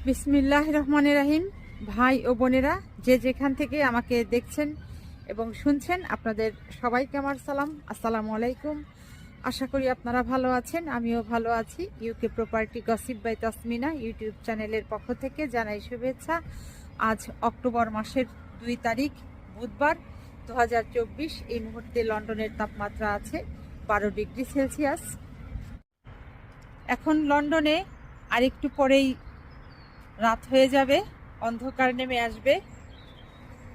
বিসমিল্লাহ রহমানির রহিম। ভাই ও বোনেরা, যে যেখান থেকে আমাকে দেখছেন এবং শুনছেন, আপনাদের সবাইকে আমার সালাম, আসসালামু আলাইকুম। আশা করি আপনারা ভালো আছেন, আমিও ভালো আছি। UK property gossip by Tasmina YouTube চ্যানেলের পক্ষ থেকে জানাই শুভেচ্ছা। আজ অক্টোবর মাসের 2 তারিখ বুধবার 2024। এই মুহূর্তে লন্ডনের তাপমাত্রা আছে 12 ডিগ্রি সেলসিয়াস। এখন লন্ডনে আরেকটু পরেই রাত হয়ে যাবে, অন্ধকার নেমে আসবে।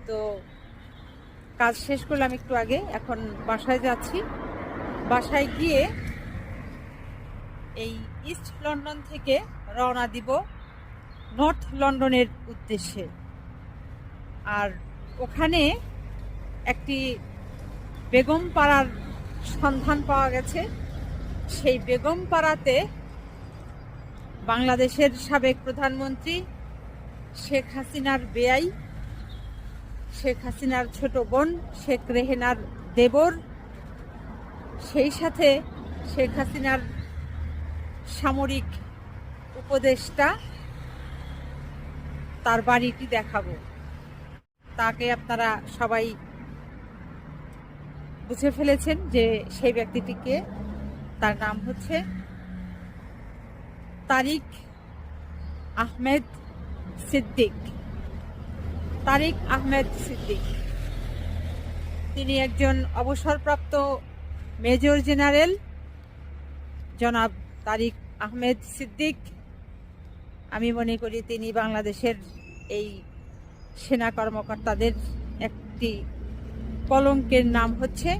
তো কাজ শেষ করলাম একটু আগে, এখন বাসায় যাচ্ছি। বাসায় গিয়ে এই ইস্ট লন্ডন থেকে রওনা দিব নর্থ লন্ডনের উদ্দেশ্যে। আর ওখানে একটি বেগম পাড়ার সন্ধান পাওয়া গেছে। সেই বেগম পাড়াতে বাংলাদেশের সাবেক প্রধানমন্ত্রী শেখ হাসিনার বেয়াই, শেখ হাসিনার ছোট বোন শেখ রেহেনার দেবর, সেই সাথে শেখ হাসিনার সামরিক উপদেষ্টা, তার বাড়িটি দেখাবো। তাকে আপনারা সবাই বুঝে ফেলেছেন যে সেই ব্যক্তিটিকে। তার নাম হচ্ছে তারিক আহমেদ সিদ্দিক। তারিক আহমেদ সিদ্দিক তিনি একজন অবসরপ্রাপ্ত মেজর জেনারেল, জনাব তারিক আহমেদ সিদ্দিক। আমি মনে করি তিনি বাংলাদেশের এই সেনা কর্মকর্তাদের একটি কলঙ্কের নাম হচ্ছে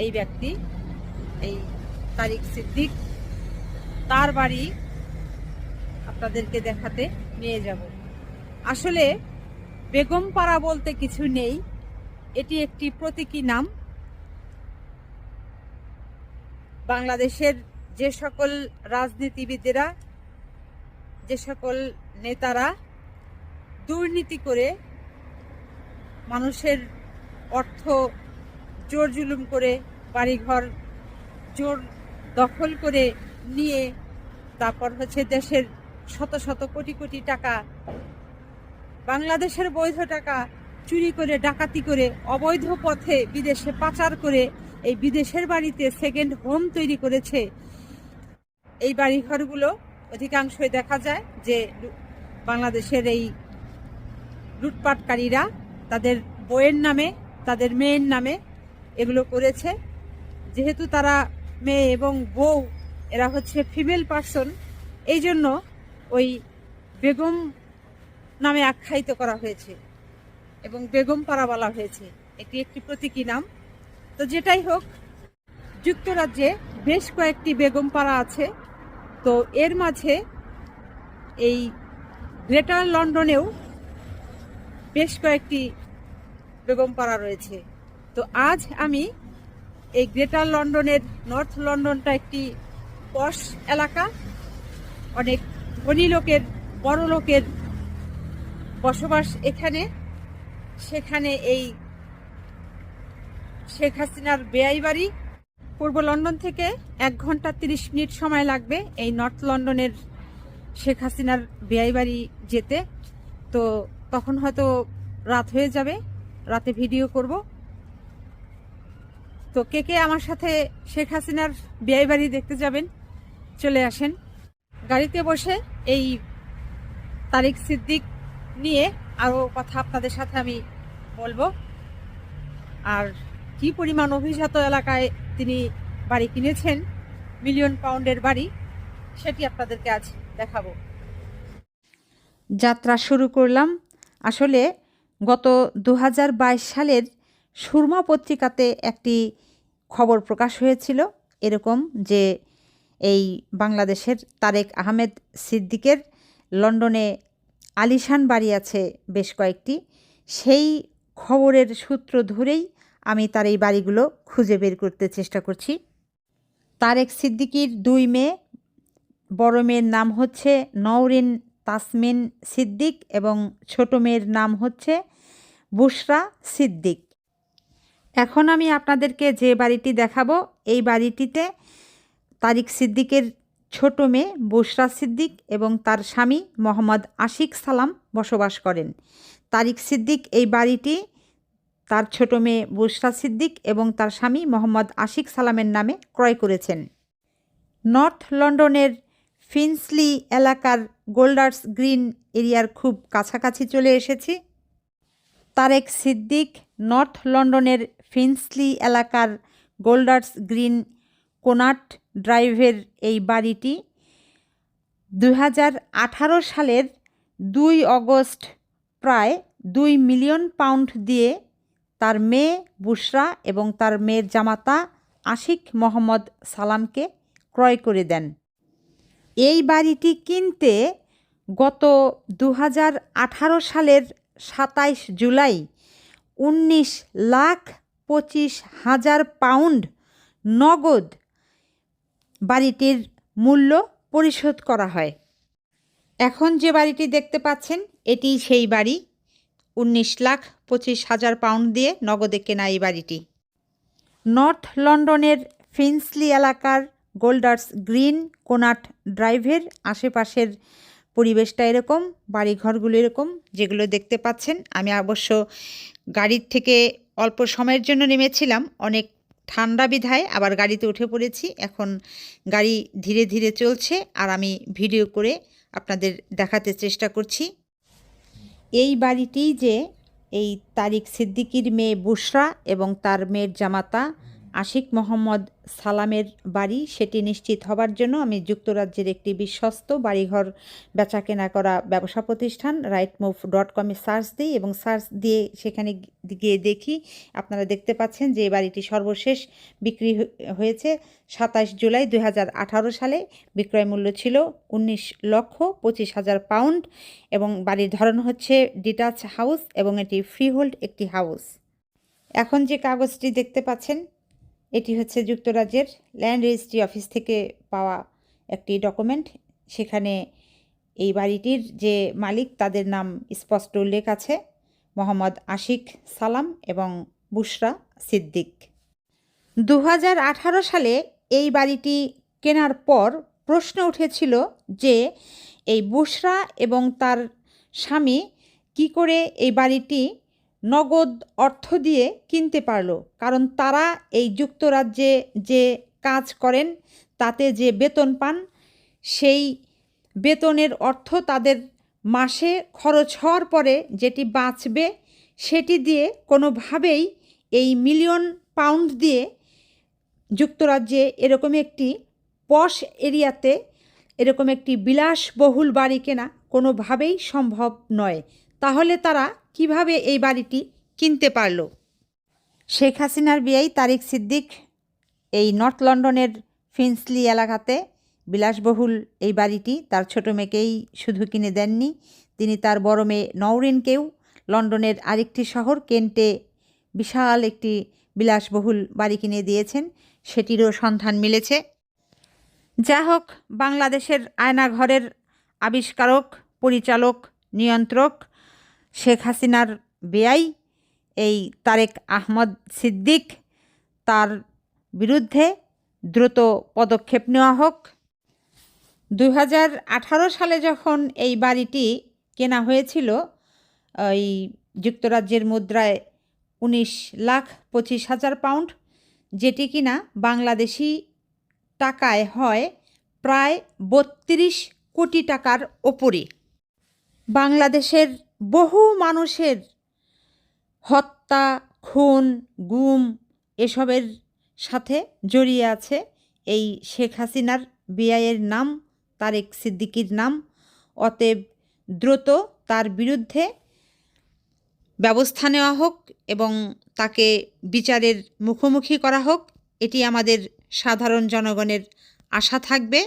এই ব্যক্তি, এই তারিক সিদ্দিক। তার বাড়ি আপনাদেরকে দেখাতে নিয়ে যাব। আসলে বেগম পাড়া বলতে কিছু নেই, এটি একটি প্রতীকী নাম। বাংলাদেশের যে সকল রাজনীতিবিদেরা, যে সকল নেতারা দুর্নীতি করে মানুষের অর্থ জোর জুলুম করে, বাড়িঘর জোর দখল করে নিয়ে, তারপর হচ্ছে দেশের শত শত কোটি কোটি টাকা, বাংলাদেশের বৈধ টাকা চুরি করে, ডাকাতি করে, অবৈধ পথে বিদেশে পাচার করে এই বিদেশের বাড়িতে সেকেন্ড হোম তৈরি করেছে। এই বাড়িঘরগুলো অধিকাংশই দেখা যায় যে বাংলাদেশের এই লুটপাটকারীরা তাদের বউয়ের নামে, তাদের মেয়ের নামে এগুলো করেছে। যেহেতু তারা মেয়ে এবং বউ, এরা হচ্ছে ফিমেল পার্সন, এই জন্য ওই বেগম নামে আখ্যায়িত করা হয়েছে এবং বেগম পাড়া বলা হয়েছে। এটি একটি প্রতীকী নাম। তো যেটাই হোক, যুক্তরাজ্যে বেশ কয়েকটি বেগম পাড়া আছে। তো এর মাঝে এই গ্রেটার লন্ডনেও বেশ কয়েকটি বেগম পাড়া রয়েছে। তো আজ আমি এই গ্রেটার লন্ডনের, নর্থ লন্ডনটা একটি পশ এলাকা, অনেক ধনী লোকের, বড় লোকের বসবাস এখানে। সেখানে এই শেখ হাসিনার বেয়াই বাড়ি। পূর্ব লন্ডন থেকে 1 ঘন্টা 30 মিনিট সময় লাগবে এই নর্থ লন্ডনের শেখ হাসিনার বেয়াই বাড়ি যেতে। তো তখন হয়তো রাত হয়ে যাবে, রাতে ভিডিও করব। তো কে কে আমার সাথে শেখ হাসিনার বেয়াই বাড়ি দেখতে যাবেন, চলে আসেন। গাড়িতে বসে এই তারিক সিদ্দিক নিয়ে আরও কথা আপনাদের সাথে আমি বলবো। আর কি পরিমাণ অভিজাত এলাকায় তিনি বাড়ি কিনেছেন, মিলিয়ন পাউন্ডের বাড়ি, সেটি আপনাদেরকে আজ দেখাবো। যাত্রা শুরু করলাম। আসলে গত 2022 সালের সুরমা পত্রিকাতে একটি খবর প্রকাশ হয়েছিল এরকম যে এই বাংলাদেশের তারেক আহমেদ সিদ্দিকের লন্ডনে আলিশান বাড়ি আছে বেশ কয়েকটি। সেই খবরের সূত্র ধরেই আমি তার এই বাড়িগুলো খুঁজে বের করতে চেষ্টা করছি। তারেক সিদ্দিকীর 2 মেয়ে, বড় মেয়ের নাম হচ্ছে নওরিন তাসমিন সিদ্দিক এবং ছোট মেয়ের নাম হচ্ছে বুশরা সিদ্দিক। এখন আমি আপনাদেরকে যে বাড়িটি দেখাবো, এই বাড়িটিতে তারিক সিদ্দিকের ছোট মেয়ে বুশরা সিদ্দিক এবং তার স্বামী মোহাম্মদ আশিক সালাম বসবাস করেন। তারিক সিদ্দিক এই বাড়িটি তার ছোট মেয়ে বুশরা সিদ্দিক এবং তার স্বামী মোহাম্মদ আশিক সালামের নামে ক্রয় করেছেন। নর্থ লন্ডনের ফিন্সলি এলাকার গোল্ডার্স গ্রিন এরিয়ার খুব কাছাকাছি চলে এসেছি। তারেক সিদ্দিক নর্থ লন্ডনের ফিন্সলি এলাকার গোল্ডার্স গ্রিন কোনাট ড্রাইভের এই বাড়িটি 2018 সালের 2 অগস্ট প্রায় 2 মিলিয়ন পাউন্ড দিয়ে তার মেয়ে বুশরা এবং তার মেয়ের জামাতা আশিক মোহাম্মদ সালামকে ক্রয় করে দেন। এই বাড়িটি কিনতে গত 2018 সালের 27 জুলাই 19,25,000 পাউন্ড নগদ বাড়িটির মূল্য পরিশোধ করা হয়। এখন যে বাড়িটি দেখতে পাচ্ছেন এটি সেই বাড়ি। 19,25,000 পাউন্ড দিয়ে নগদে কেনা এই বাড়িটি। নর্থ লন্ডনের ফিন্সলি এলাকার গোল্ডার্স গ্রিন কোনাট ড্রাইভের আশেপাশের পরিবেশটা এরকম, বাড়িঘরগুলো এরকম যেগুলো দেখতে পাচ্ছেন। আমি অবশ্য গাড়ির থেকে অল্প সময়ের জন্য নেমেছিলাম, অনেক ঠান্ডা বিধায় আবার গাড়িতে উঠে পড়েছি। এখন গাড়ি ধীরে ধীরে চলছে আর আমি ভিডিও করে আপনাদের দেখাতে চেষ্টা করছি। এই বাড়িটি যে এই তারিক সিদ্দিকির মেয়ে বুশরা এবং তার মেয়ের জামাতা আশিক মোহাম্মদ সালামের বাড়ি সেটি নিশ্চিত হবার জন্য আমি যুক্তরাজ্যের একটি বিশ্বস্ত বাড়িঘর বেচাকেনা করা ব্যবসা প্রতিষ্ঠান rightmove.com-এ সার্চ দিই এবং সার্চ দিয়ে সেখানে গিয়ে দেখি। আপনারা দেখতে পাচ্ছেন যে এই বাড়িটি সর্বশেষ বিক্রি হয়েছে 27 জুলাই 2018 সালে। বিক্রয় মূল্য ছিল 19,25,000 পাউন্ড এবং বাড়ির ধরন হচ্ছে ডিটাচ হাউস এবং এটি ফ্রিহোল্ড একটি হাউস। এখন যে কাগজটি দেখতে পাচ্ছেন এটি হচ্ছে যুক্তরাজ্যের ল্যান্ড রেজিস্ট্রি অফিস থেকে পাওয়া একটি ডকুমেন্ট। সেখানে এই বাড়িটির যে মালিক তাদের নাম স্পষ্ট উল্লেখ আছে, মোহাম্মদ আশিক সালাম এবং বুশরা সিদ্দিক। 2018 সালে এই বাড়িটি কেনার পর প্রশ্ন উঠেছিল যে এই বুশরা এবং তার স্বামী কি করে এই বাড়িটি নগদ অর্থ দিয়ে কিনতে পারলো, কারণ তারা এই যুক্তরাজ্যে যে কাজ করেন তাতে যে বেতন পান সেই বেতনের অর্থ তাদের মাসে খরচ হওয়ার পরে যেটি বাঁচবে সেটি দিয়ে কোনোভাবেই এই মিলিয়ন পাউন্ড দিয়ে যুক্তরাজ্যে এরকম একটি পশ এরিয়াতে এরকম একটি বিলাসবহুল বাড়ি কেনা কোনোভাবেই সম্ভব নয়। তাহলে তারা কিভাবে এই বাড়িটি কিনতে পারল? শেখ হাসিনার বিয়াই তারিক সিদ্দিক এই নর্থ লন্ডনের ফিন্সলি এলাকাতে বিলাসবহুল এই বাড়িটি তার ছোটো মেয়েকেই শুধু কিনে দেননি, তিনি তার বড় মেয়ে নওরিনকেও লন্ডনের আরেকটি শহর কেন্টে বিশাল একটি বিলাসবহুল বাড়ি কিনে দিয়েছেন, সেটিরও সন্ধান মিলেছে। যা হোক, বাংলাদেশের আয়নাঘরের আবিষ্কারক, পরিচালক, নিয়ন্ত্রক শেখ হাসিনার বেয়াই এই তারেক আহমদ সিদ্দিক, তার বিরুদ্ধে দ্রুত পদক্ষেপ নেওয়া হোক। 2018 সালে যখন এই বাড়িটি কেনা হয়েছিল এই যুক্তরাজ্যের মুদ্রায় 19,25,000 পাউন্ড, যেটি কিনা বাংলাদেশি টাকায় হয় প্রায় 32 কোটি টাকার ওপরে। বাংলাদেশের বহু মানুষের হত্যা, খুন, গুম এসবের সাথে জড়িয়ে আছে এই শেখ হাসিনার বেয়াইয়ের নাম, তারেক সিদ্দিকির নাম। অতএব দ্রুত তার বিরুদ্ধে ব্যবস্থা নেওয়া হোক এবং তাকে বিচারের মুখোমুখি করা হোক, এটি আমাদের সাধারণ জনগণের আশা থাকবে।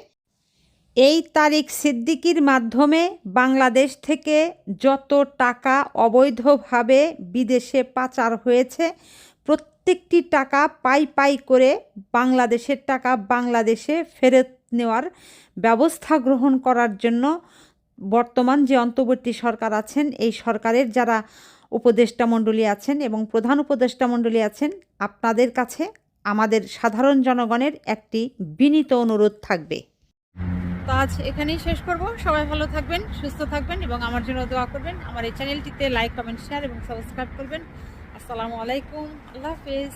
এই তারিক সিদ্দিকির মাধ্যমে বাংলাদেশ থেকে যত টাকা অবৈধভাবে বিদেশে পাচার হয়েছে প্রত্যেকটি টাকা পাই পাই করে বাংলাদেশের টাকা বাংলাদেশে ফেরত নেওয়ার ব্যবস্থা গ্রহণ করার জন্য বর্তমান যে অন্তর্বর্তী সরকার আছেন এই সরকারের যারা উপদেষ্টা মণ্ডলী আছেন এবং প্রধান উপদেষ্টা মণ্ডলী আছেন, আপনাদের কাছে আমাদের সাধারণ জনগণের একটি বিনীত অনুরোধ থাকবে। তো আজ এখানেই শেষ করব। সবাই ভালো থাকবেন, সুস্থ থাকবেন এবং আমার জন্য দোয়া করবেন। আমার এই চ্যানেলটিতে লাইক, কমেন্ট, শেয়ার এবং সাবস্ক্রাইব করবেন। আসসালামু আলাইকুম, আল্লাহ হাফেজ।